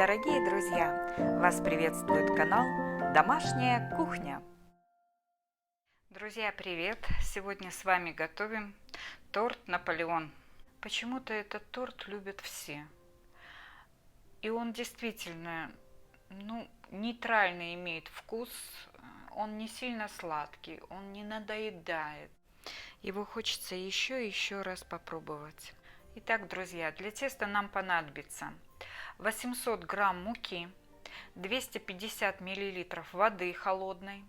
Дорогие друзья, вас приветствует канал Домашняя кухня. Друзья, привет! Сегодня с вами готовим торт Наполеон. Почему-то этот торт любят все. И он действительно, нейтральный имеет вкус. Он не сильно сладкий, он не надоедает. Его хочется еще и еще раз попробовать. Итак, друзья, для теста нам понадобится 800 грамм муки, 250 миллилитров воды холодной,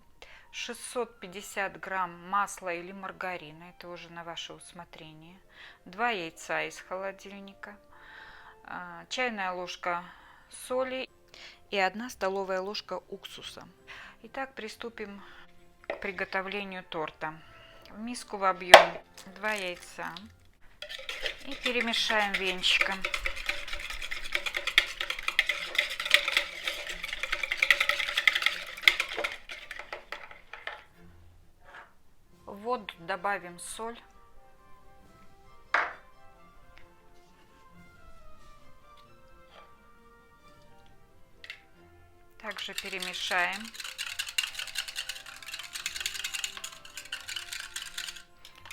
650 грамм масла или маргарина, это уже на ваше усмотрение, 2 яйца из холодильника, чайная ложка соли и 1 столовая ложка уксуса. Итак, приступим к приготовлению торта. В миску вобьем 2 яйца и перемешаем венчиком. В воду добавим соль. Также перемешаем.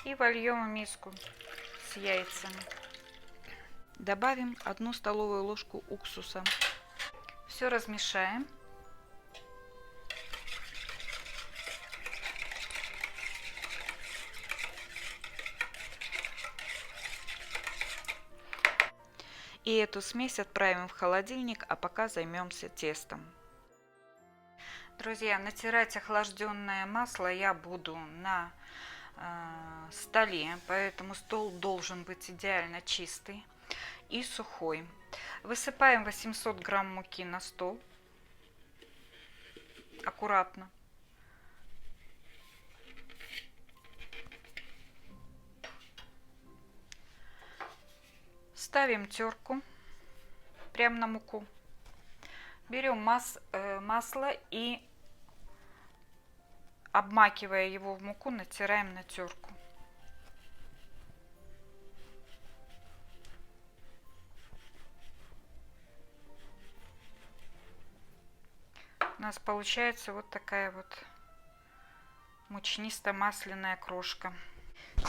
И вольем в миску с яйцами. Добавим 1 столовую ложку уксуса. Все размешаем. И эту смесь отправим в холодильник, а пока займемся тестом. Друзья, натирать охлажденное масло я буду на столе, поэтому стол должен быть идеально чистый и сухой. Высыпаем 800 грамм муки на стол. Аккуратно. Ставим терку прямо на муку. Берем масло и, обмакивая его в муку, натираем на терку. У нас получается вот такая вот мучнисто-масляная крошка.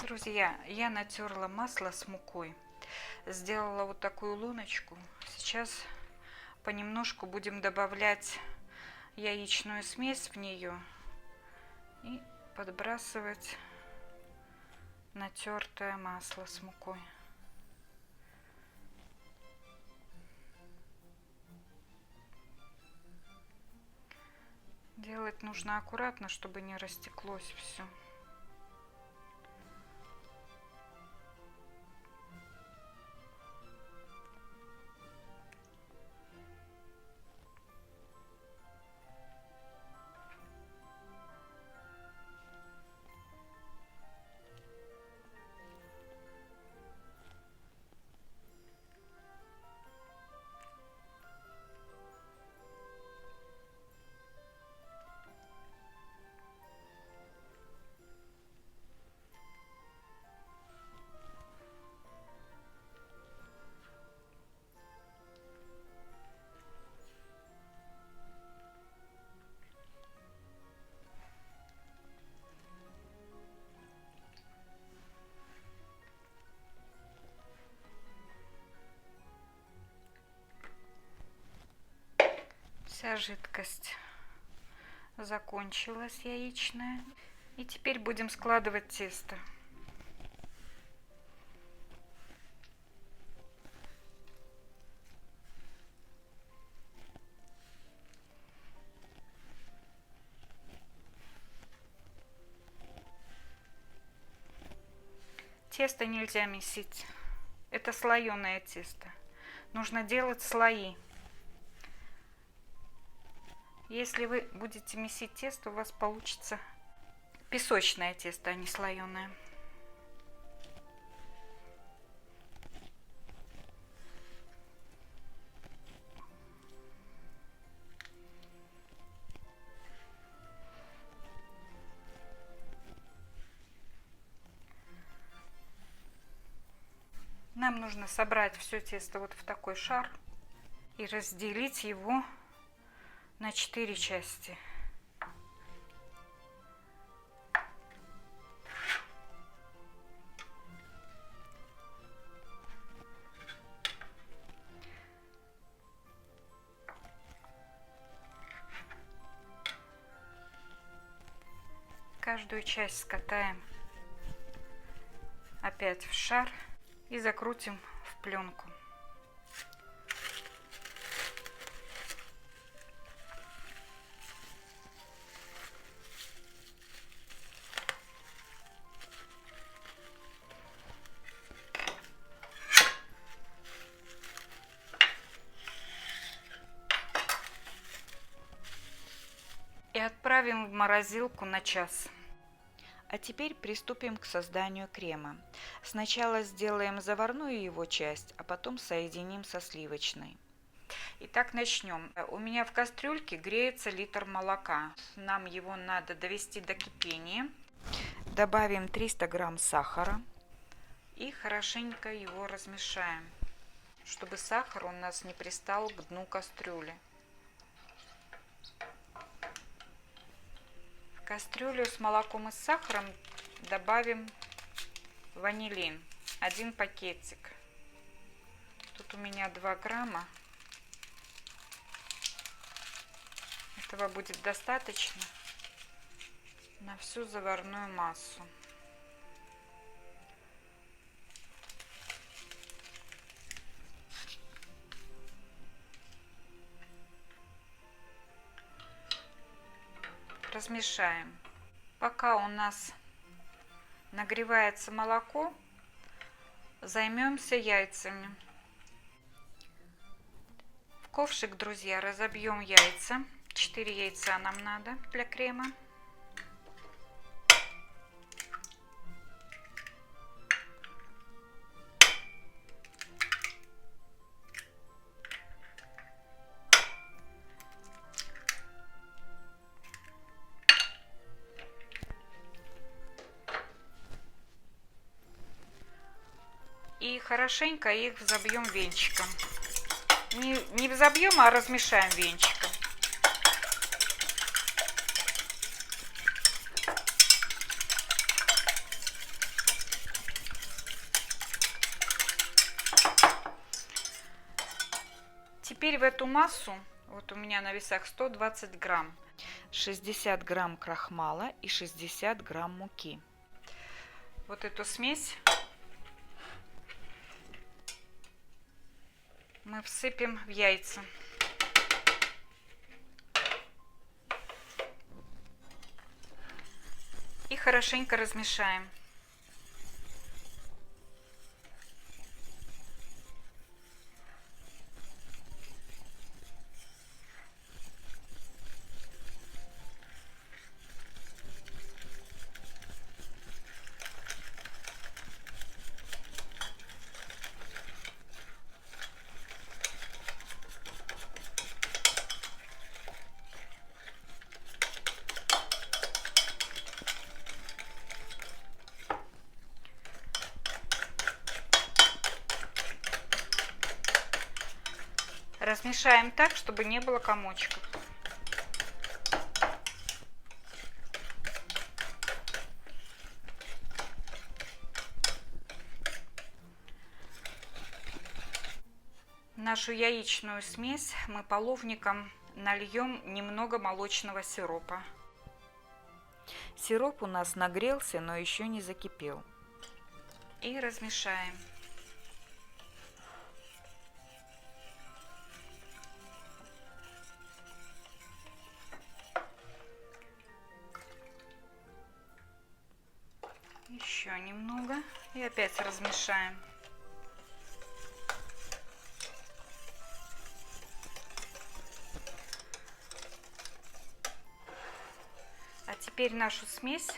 Друзья, я натерла масло с мукой. Сделала вот такую луночку. Сейчас понемножку будем добавлять яичную смесь в нее и подбрасывать натертое масло с мукой. Делать нужно аккуратно, чтобы не растеклось все. Вся жидкость закончилась яичная. И теперь будем складывать тесто. Тесто нельзя месить. Это слоеное тесто. Нужно делать слои. Если вы будете месить тесто, у вас получится песочное тесто, а не слоеное. Нам нужно собрать все тесто вот в такой шар и разделить его на 4 части. Каждую часть скатаем опять в шар и закрутим в пленку. И отправим в морозилку на час. А теперь приступим к созданию крема. Сначала сделаем заварную его часть, а потом соединим со сливочной. Итак, начнем. У меня в кастрюльке греется литр молока. Нам его надо довести до кипения. Добавим 300 грамм сахара и хорошенько его размешаем, чтобы сахар у нас не пристал к дну кастрюли. В кастрюлю с молоком и с сахаром добавим ванилин, 1 пакетик. Тут у меня 2 грамма. Этого будет достаточно на всю заварную массу. Размешаем. Пока у нас нагревается молоко, займемся яйцами. В ковшик, друзья, разобьем яйца. 4 яйца нам надо для крема. И хорошенько их взобьем венчиком. Не взобьем, а размешаем венчиком. Теперь в эту массу, вот у меня на весах 120 грамм, 60 грамм крахмала и 60 грамм муки. Вот эту смесь мы всыпем в яйца. И хорошенько размешаем. Размешаем так, чтобы не было комочков. Нашу яичную смесь мы половником нальем немного молочного сиропа. Сироп у нас нагрелся, но еще не закипел. И размешаем. Еще немного и опять размешаем. А теперь нашу смесь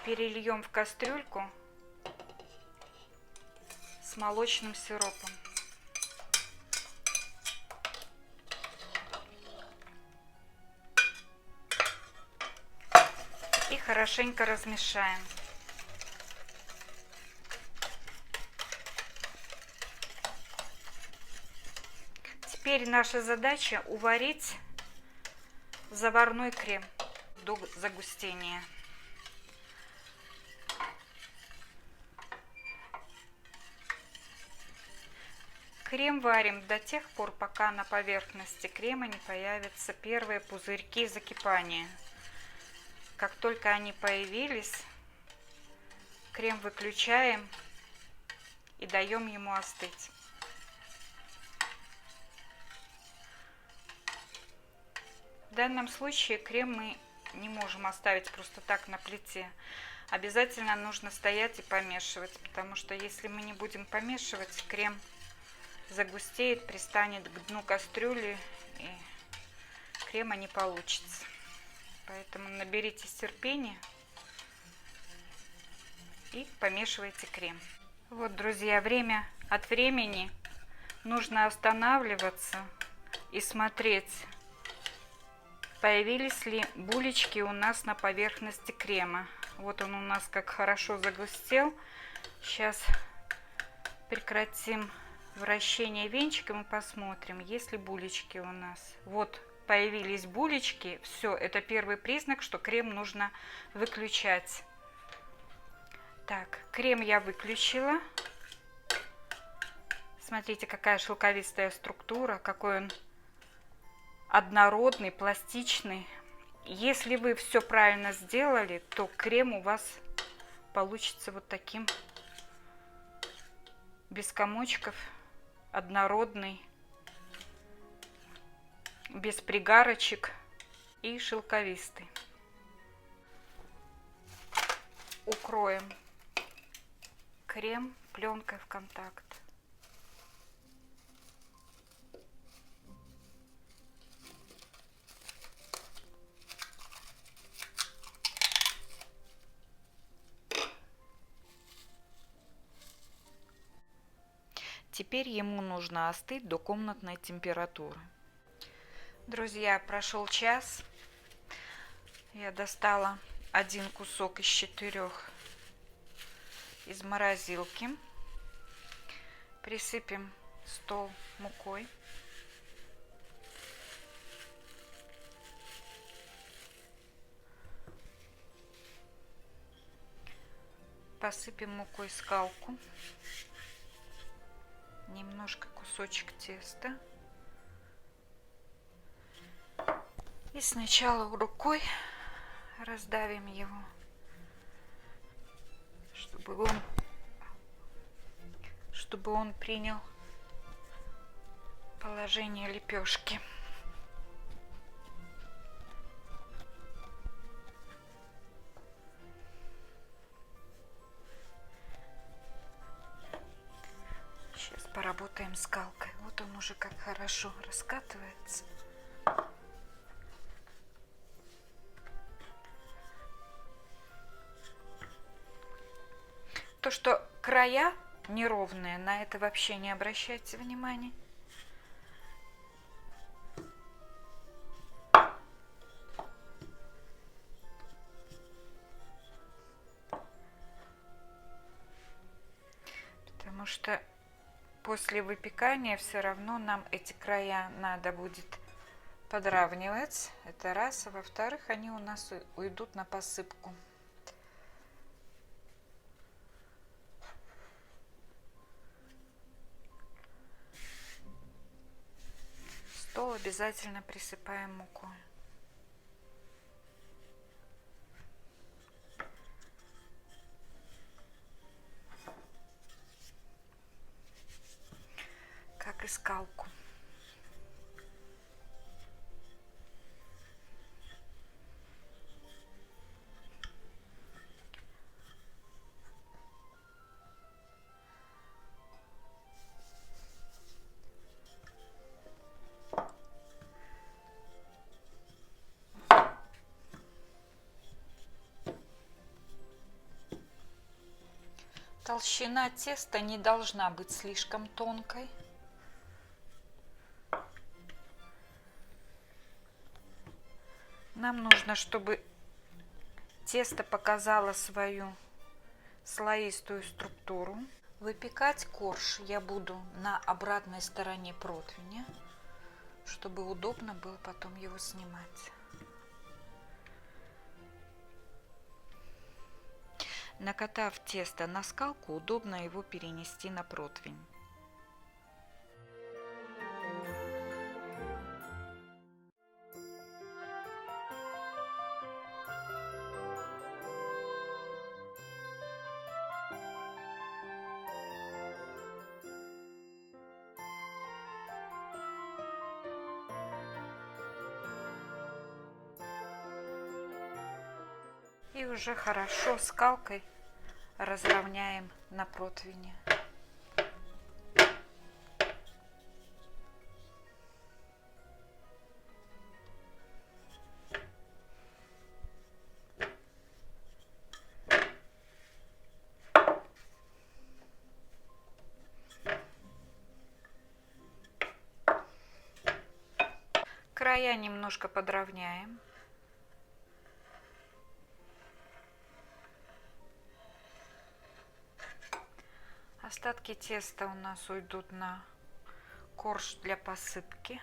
перельем в кастрюльку с молочным сиропом. И хорошенько размешаем. теперь наша задача уварить заварной крем до загустения. Крем варим до тех пор, пока на поверхности крема не появятся первые пузырьки закипания. Как только они появились, крем выключаем и даем ему остыть. В данном случае крем мы не можем оставить просто так на плите. Обязательно нужно стоять и помешивать, потому что если мы не будем помешивать, крем загустеет, пристанет к дну кастрюли и крема не получится. Поэтому наберитесь терпения и помешивайте крем. Вот, друзья, время от времени нужно останавливаться и смотреть, появились ли булечки у нас на поверхности крема. Вот он у нас как хорошо загустел. Сейчас прекратим вращение венчиком и посмотрим, есть ли булечки у нас. Вот появились булечки. Все, это первый признак, что крем нужно выключать. Так, крем я выключила. Смотрите, какая шелковистая структура, какой он однородный, пластичный. Если вы все правильно сделали, то крем у вас получится вот таким, без комочков, однородный, без пригарочек и шелковистый. Укроем крем пленкой в контакт. Теперь ему нужно остыть до комнатной температуры. Друзья, прошел час. Я достала один кусок из 4 из морозилки. Присыпем стол мукой. Посыпем мукой скалку. Немножко кусочек теста. И сначала рукой раздавим его, чтобы он принял положение лепешки. Сейчас поработаем скалкой. Вот он уже как хорошо раскатывается. То, что края неровные, на это вообще не обращайте внимания. Потому что после выпекания все равно нам эти края надо будет подравнивать. Это раз. А во-вторых, они у нас уйдут на посыпку. Стол обязательно присыпаем мукой. Как и скалку. Толщина теста не должна быть слишком тонкой. Нам нужно, чтобы тесто показало свою слоистую структуру. Выпекать корж я буду на обратной стороне противня. чтобы удобно было потом его снимать. Накатав тесто на скалку, удобно его перенести на противень. И уже хорошо скалкой разровняем на противне. Края немножко подровняем. Остатки теста у нас уйдут на корж для посыпки.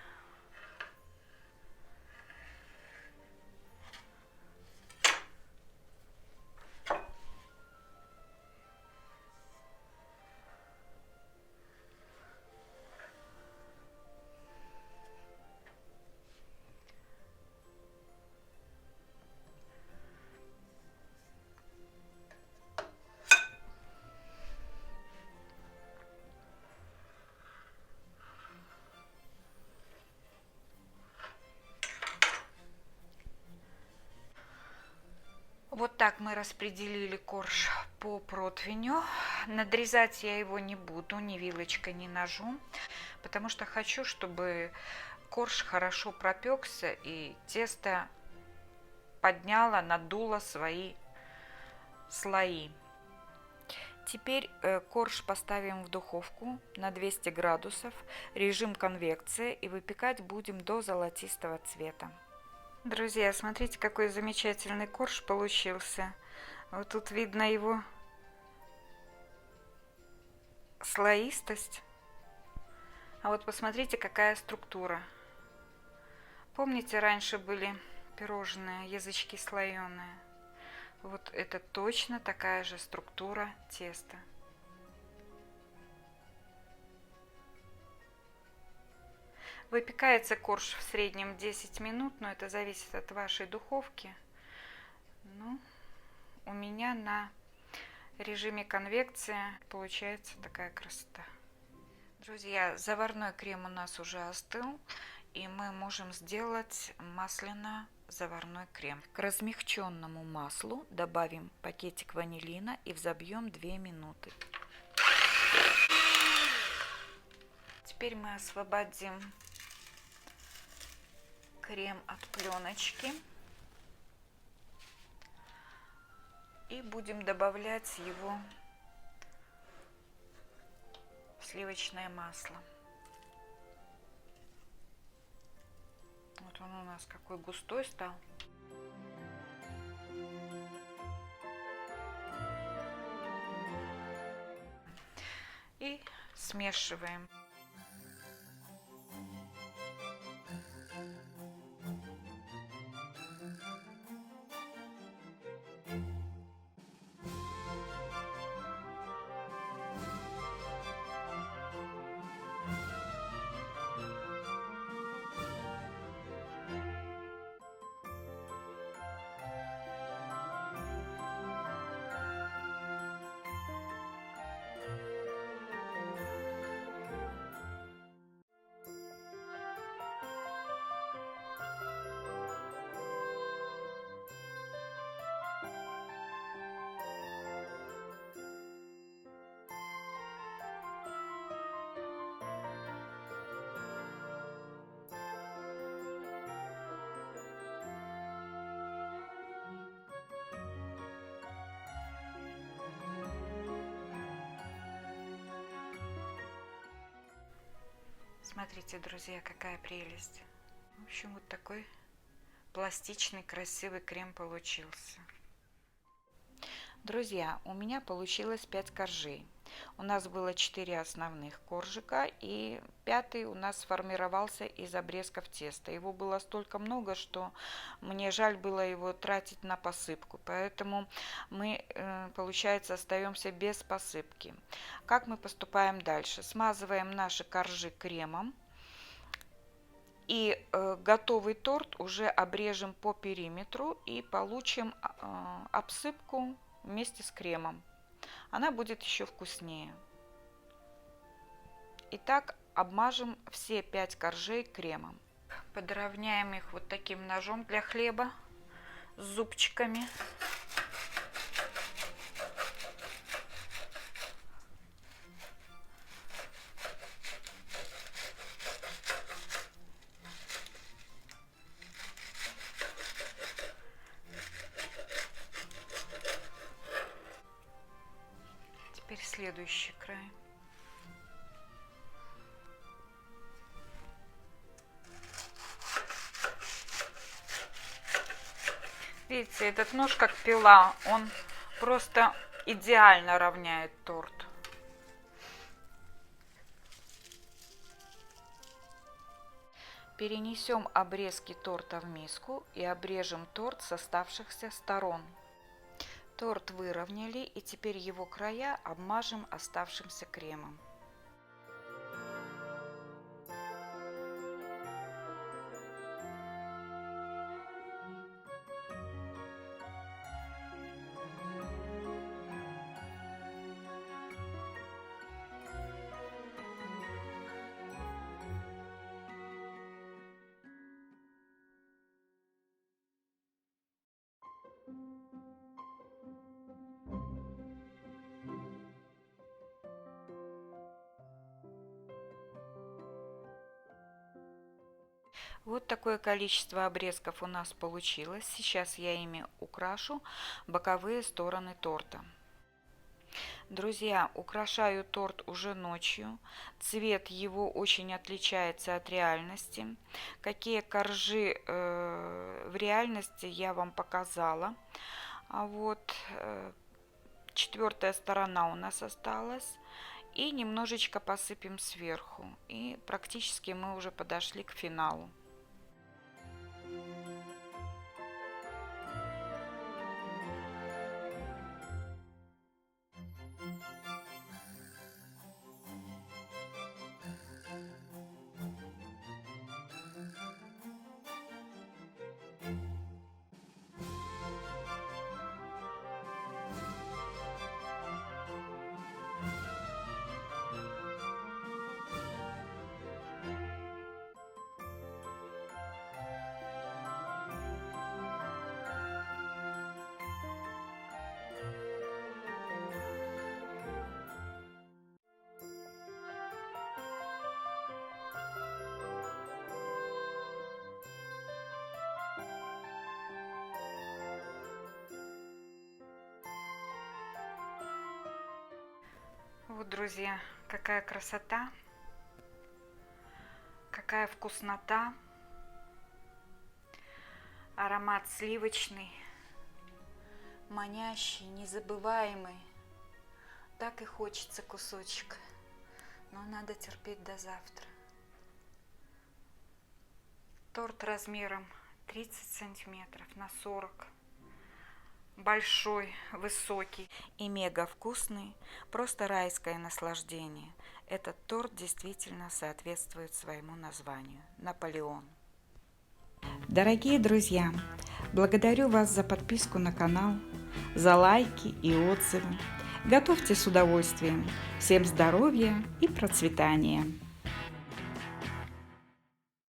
Вот так мы распределили корж по противню. Надрезать я его не буду ни вилочкой, ни ножом, потому что хочу, чтобы корж хорошо пропекся и тесто подняло, надуло свои слои. Теперь корж поставим в духовку на 200 градусов, режим конвекции, и выпекать будем до золотистого цвета. Друзья, смотрите, какой замечательный корж получился. Вот тут видно его слоистость. А вот посмотрите, какая структура. Помните, раньше были пирожные, язычки слоеные? Вот это точно такая же структура теста. Выпекается корж в среднем 10 минут, но это зависит от вашей духовки. Ну, у меня на режиме конвекции получается такая красота. Друзья, заварной крем у нас уже остыл, и мы можем сделать масляно-заварной крем. К размягченному маслу добавим пакетик ванилина и взобьем 2 минуты. Теперь мы освободим крем от пленочки и будем добавлять его в сливочное масло. Вот он у нас какой густой стал. И смешиваем. Смотрите, друзья, какая прелесть. В общем, вот такой пластичный, красивый крем получился. Друзья, у меня получилось 5 коржей. У нас было 4 основных коржика, и 5-й у нас сформировался из обрезков теста. Его было столько много, что мне жаль было его тратить на посыпку, поэтому мы, получается, остаемся без посыпки. Как мы поступаем дальше? Смазываем наши коржи кремом. И готовый торт уже обрежем по периметру и получим обсыпку вместе с кремом. Она будет еще вкуснее. Итак, обмажем все 5 коржей кремом. Подровняем их вот таким ножом для хлеба с зубчиками. Теперь следующий край. Видите, этот нож как пила, он просто идеально равняет торт. Перенесем обрезки торта в миску и обрежем торт с оставшихся сторон. Торт выровняли, и теперь его края обмажем оставшимся кремом. Вот такое количество обрезков у нас получилось. Сейчас я ими украшу боковые стороны торта. Друзья, украшаю торт уже ночью. Цвет его очень отличается от реальности. Какие коржи в реальности я вам показала. А вот 4-я сторона у нас осталась. И немножечко посыпем сверху. И практически мы уже подошли к финалу. Вот, друзья, какая красота, какая вкуснота, аромат сливочный, манящий, незабываемый. Так и хочется кусочек, но надо терпеть до завтра. Торт размером 30 сантиметров на 40. Большой, высокий и мега вкусный, просто райское наслаждение. Этот торт действительно соответствует своему названию – Наполеон. Дорогие друзья, благодарю вас за подписку на канал, за лайки и отзывы. Готовьте с удовольствием. Всем здоровья и процветания!